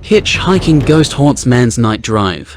Hitchhiking ghost haunts man's night drive.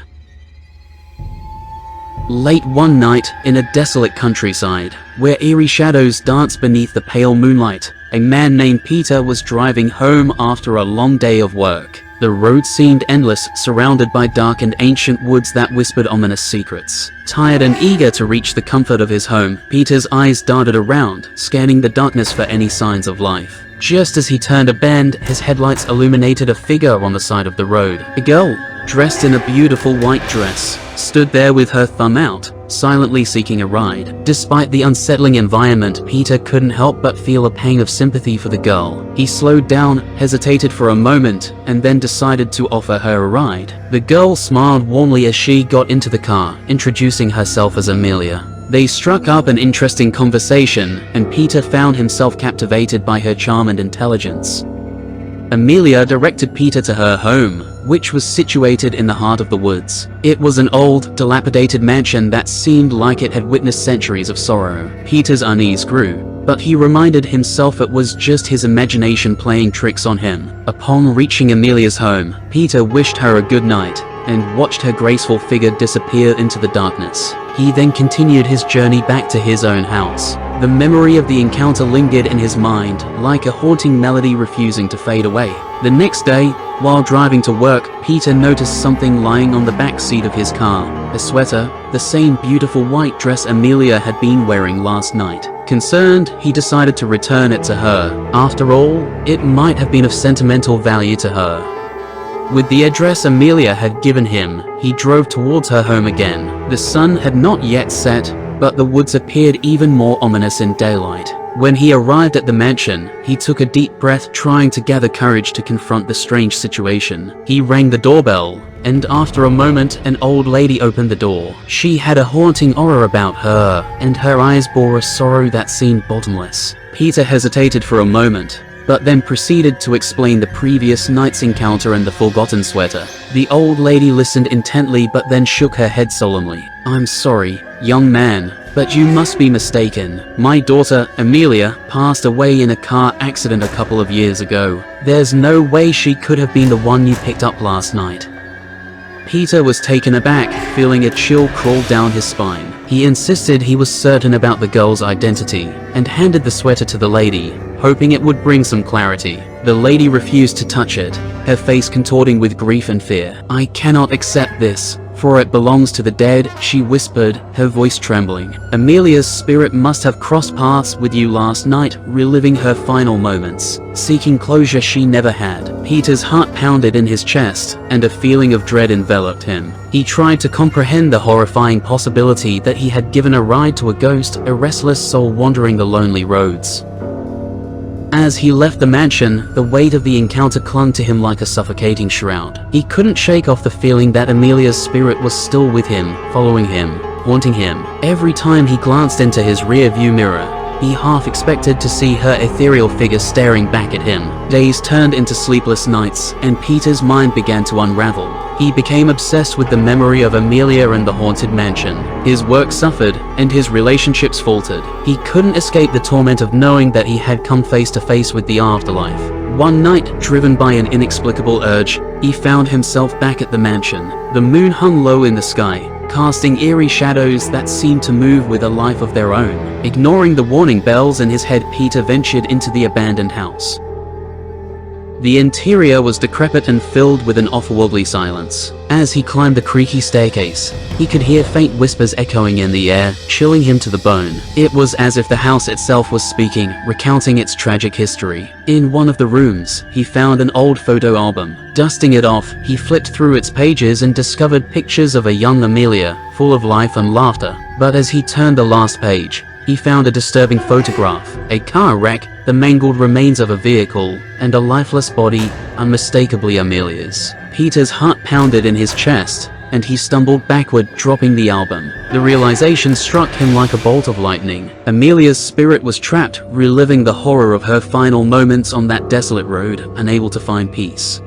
Late one night, in a desolate countryside, where eerie shadows dance beneath the pale moonlight, a man named Peter was driving home after a long day of work. The road seemed endless, surrounded by dark and ancient woods that whispered ominous secrets. Tired and eager to reach the comfort of his home, Peter's eyes darted around, scanning the darkness for any signs of life. Just as he turned a bend, his headlights illuminated a figure on the side of the road. A girl, dressed in a beautiful white dress, stood there with her thumb out, silently seeking a ride. Despite the unsettling environment, Peter couldn't help but feel a pang of sympathy for the girl. He slowed down, hesitated for a moment, and then decided to offer her a ride. The girl smiled warmly as she got into the car, introducing herself as Amelia. They struck up an interesting conversation, and Peter found himself captivated by her charm and intelligence. Amelia directed Peter to her home, which was situated in the heart of the woods. It was an old, dilapidated mansion that seemed like it had witnessed centuries of sorrow. Peter's unease grew, but he reminded himself it was just his imagination playing tricks on him. Upon reaching Amelia's home, Peter wished her a good night and watched her graceful figure disappear into the darkness. He then continued his journey back to his own house. The memory of the encounter lingered in his mind, like a haunting melody refusing to fade away. The next day, while driving to work, Peter noticed something lying on the back seat of his car. A sweater, the same beautiful white dress Amelia had been wearing last night. Concerned, he decided to return it to her. After all, it might have been of sentimental value to her. With the address Amelia had given him, he drove towards her home again. The sun had not yet set, but the woods appeared even more ominous in daylight. When he arrived at the mansion, he took a deep breath, trying to gather courage to confront the strange situation. He rang the doorbell, and after a moment, an old lady opened the door. She had a haunting aura about her, and her eyes bore a sorrow that seemed bottomless. Peter hesitated for a moment, but then proceeded to explain the previous night's encounter and the forgotten sweater. The old lady listened intently but then shook her head solemnly. "I'm sorry, young man, but you must be mistaken. My daughter, Amelia, passed away in a car accident a couple of years ago. There's no way she could have been the one you picked up last night." Peter was taken aback, feeling a chill crawl down his spine. He insisted he was certain about the girl's identity, and handed the sweater to the lady, hoping it would bring some clarity. The lady refused to touch it, her face contorting with grief and fear. "I cannot accept this, for it belongs to the dead," she whispered, her voice trembling. "Amelia's spirit must have crossed paths with you last night, reliving her final moments, seeking closure she never had." Peter's heart pounded in his chest, and a feeling of dread enveloped him. He tried to comprehend the horrifying possibility that he had given a ride to a ghost, a restless soul wandering the lonely roads. As he left the mansion, the weight of the encounter clung to him like a suffocating shroud. He couldn't shake off the feeling that Amelia's spirit was still with him, following him, haunting him. Every time he glanced into his rear-view mirror, he half expected to see her ethereal figure staring back at him. Days turned into sleepless nights, and Peter's mind began to unravel. He became obsessed with the memory of Amelia and the haunted mansion. His work suffered, and his relationships faltered. He couldn't escape the torment of knowing that he had come face to face with the afterlife. One night, driven by an inexplicable urge, he found himself back at the mansion. The moon hung low in the sky, casting eerie shadows that seemed to move with a life of their own. Ignoring the warning bells in his head, Peter ventured into the abandoned house. The interior was decrepit and filled with an otherworldly silence. As he climbed the creaky staircase, he could hear faint whispers echoing in the air, chilling him to the bone. It was as if the house itself was speaking, recounting its tragic history. In one of the rooms, he found an old photo album. Dusting it off, he flipped through its pages and discovered pictures of a young Amelia, full of life and laughter. But as he turned the last page, he found a disturbing photograph, a car wreck, the mangled remains of a vehicle, and a lifeless body, unmistakably Amelia's. Peter's heart pounded in his chest, and he stumbled backward, dropping the album. The realization struck him like a bolt of lightning. Amelia's spirit was trapped, reliving the horror of her final moments on that desolate road, unable to find peace.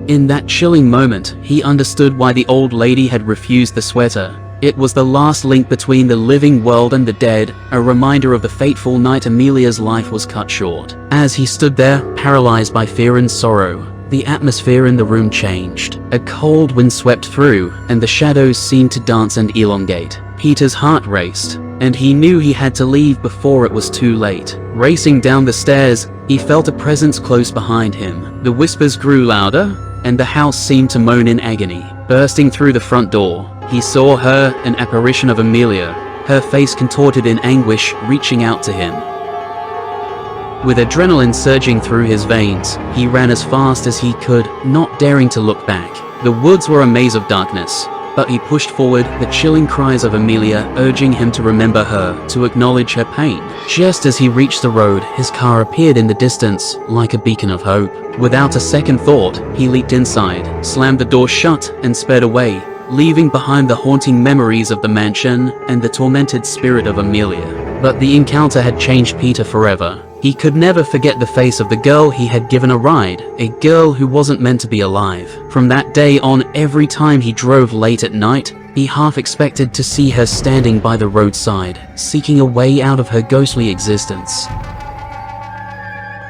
In that chilling moment, he understood why the old lady had refused the sweater. It was the last link between the living world and the dead, a reminder of the fateful night Amelia's life was cut short. As he stood there, paralyzed by fear and sorrow, the atmosphere in the room changed. A cold wind swept through, and the shadows seemed to dance and elongate. Peter's heart raced, and he knew he had to leave before it was too late. Racing down the stairs, he felt a presence close behind him. The whispers grew louder, and the house seemed to moan in agony. Bursting through the front door, he saw her, an apparition of Amelia, her face contorted in anguish, reaching out to him. With adrenaline surging through his veins, he ran as fast as he could, not daring to look back. The woods were a maze of darkness, but he pushed forward, the chilling cries of Amelia urging him to remember her, to acknowledge her pain. Just as he reached the road, his car appeared in the distance, like a beacon of hope. Without a second thought, he leaped inside, slammed the door shut, and sped away, leaving behind the haunting memories of the mansion and the tormented spirit of Amelia. But the encounter had changed Peter forever. He could never forget the face of the girl he had given a ride, a girl who wasn't meant to be alive. From that day on, every time he drove late at night, he half expected to see her standing by the roadside, seeking a way out of her ghostly existence.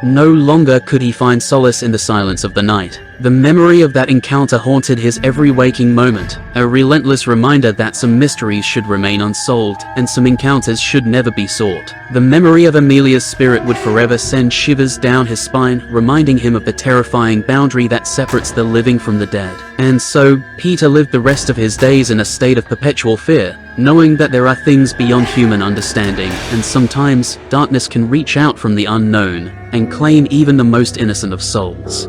No longer could he find solace in the silence of the night. The memory of that encounter haunted his every waking moment, a relentless reminder that some mysteries should remain unsolved, and some encounters should never be sought. The memory of Amelia's spirit would forever send shivers down his spine, reminding him of the terrifying boundary that separates the living from the dead. And so, Peter lived the rest of his days in a state of perpetual fear, knowing that there are things beyond human understanding, and sometimes, darkness can reach out from the unknown and claim even the most innocent of souls.